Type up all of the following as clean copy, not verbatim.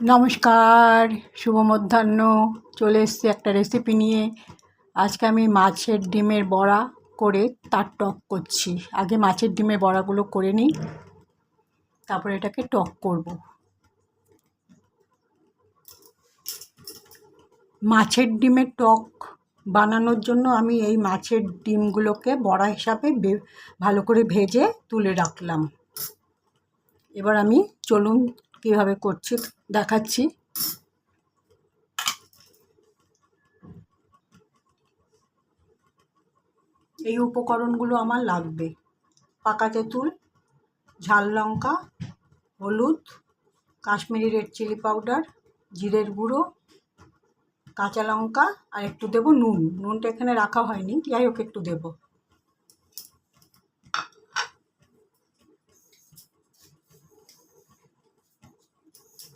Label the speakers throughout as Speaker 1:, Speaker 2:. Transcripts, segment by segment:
Speaker 1: নমস্কার, শুভ মধ্যাহ্ন। চলে এসেছি একটা রেসিপি নিয়ে। আজকে আমি মাছের ডিমের বড়া করে তার টক করছি। আগে মাছের ডিমের বড়াগুলো করে নিই, তারপরে এটাকে টক করব। মাছের ডিমের টক বানানোর জন্য আমি এই মাছের ডিমগুলোকে বড়া হিসাবে ভালো করে ভেজে তুলে রাখলাম। এবার আমি চলুন কীভাবে করছি দেখাচ্ছি। এই উপকরণগুলো আমার লাগবে: পাকা তেঁতুল, ঝাল লঙ্কা, হলুদ, কাশ্মীরি রেড চিলি পাউডার, জিরের গুঁড়ো, কাঁচা লঙ্কা, আর একটু দেবো নুন। নুনটা এখানে রাখা হয়নি, যাই হোক একটু দেবো।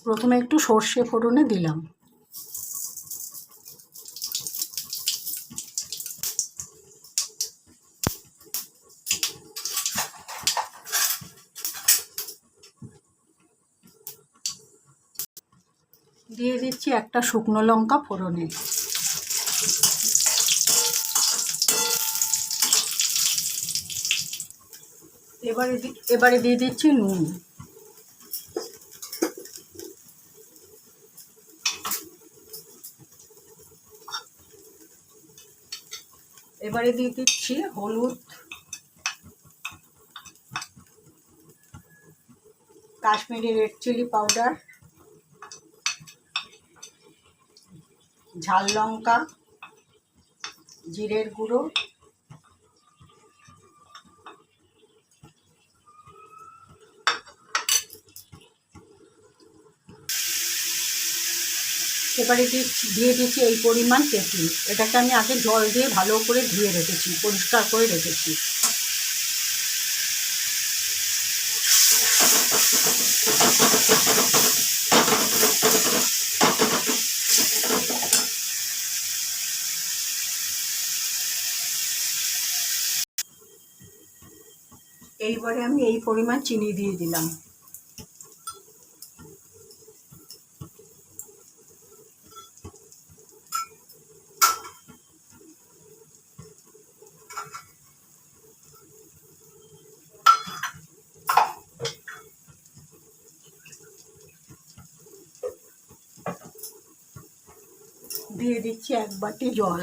Speaker 1: প্রথমে একটু সর্ষে ফোড়নে দিলাম। দিয়ে দিচ্ছি একটা শুকনো লঙ্কা ফোড়নে। এবারে দিয়ে দিচ্ছি নুন। এবারে দিয়ে দিচ্ছি হলুদ, কাশ্মীরি রেড চিলি পাউডার, ঝাল লঙ্কা, জিরের গুঁড়ো, এবারে দিয়ে দিচ্ছি এই পরিমাণ তেঁতুল। এটাকে আমি আগে জল দিয়ে ভালো করে ধুয়ে রেখেছি, পরিষ্কার করে রেখেছি। এইবারে আমি এই পরিমাণ চিনি দিয়ে দিলাম। দিয়ে দিচ্ছি এক বাটি জল।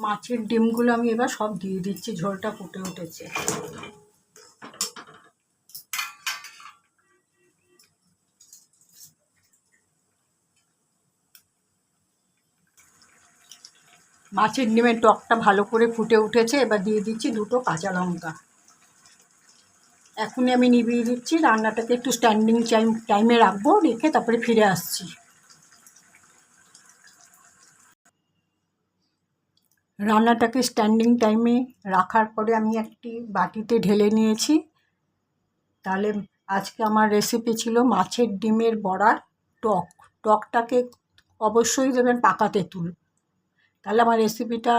Speaker 1: মাছের ডিমগুলো আমি এবার সব দিয়ে দিচ্ছি, ঝোলটা ফুটে উঠেছে। মাছের ডিমের টকটা ভালো করে ফুটে উঠেছে। এবার দিয়ে দিচ্ছি দুটো কাঁচা লঙ্কা। এখনই আমি নিভিয়ে দিচ্ছি। রান্নাটাকে একটু স্ট্যান্ডিং টাইমে রাখবো, রেখে তারপরে ফিরে আসছি। রান্নাটাকে স্ট্যান্ডিং টাইমে রাখার পরে আমি একটি বাটিতে ঢেলে নিয়েছি। তাহলে আজকে আমার রেসিপি ছিল মাছের ডিমের বড়ার টক। টকটাকে অবশ্যই দেবেন পাকা তেঁতুল। তাহলে আমার রেসিপিটা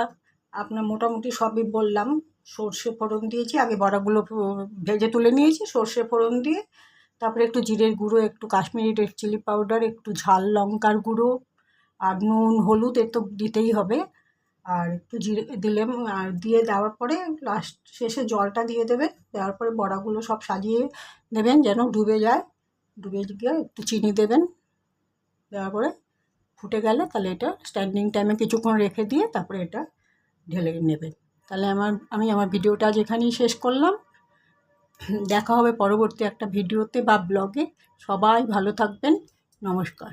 Speaker 1: আপনার মোটামুটি সবই বললাম। সর্ষে ফোড়ন দিয়েছি, আগে বড়াগুলো ভেজে তুলে নিয়েছি। সর্ষে ফোড়ন দিয়ে তারপরে একটু জিরের গুঁড়ো, একটু কাশ্মীরি রেড চিলি পাউডার, একটু ঝাল লঙ্কার গুঁড়ো, আর নুন হলুদ এ তো দিতেই হবে, আর একটু জিরে দিলাম। আর দিয়ে দেওয়ার পরে লাস্ট শেষে জলটা দিয়ে দেবেন। দেওয়ার পরে বড়াগুলো সব সাজিয়ে দেবেন যেন ডুবে যায়। ডুবে গিয়ে একটু চিনি দেবেন। দেওয়ার পরে ফুটে গেলে তাহলে এটা স্ট্যান্ডিং টাইমে কিছুক্ষণ রেখে দিয়ে তারপরে এটা ঢেলে নেবেন। তাহলে আমি আমার ভিডিওটা আজ এখানেই শেষ করলাম। দেখা হবে পরবর্তী একটা ভিডিওতে বা ব্লগে। সবাই ভালো থাকবেন। নমস্কার।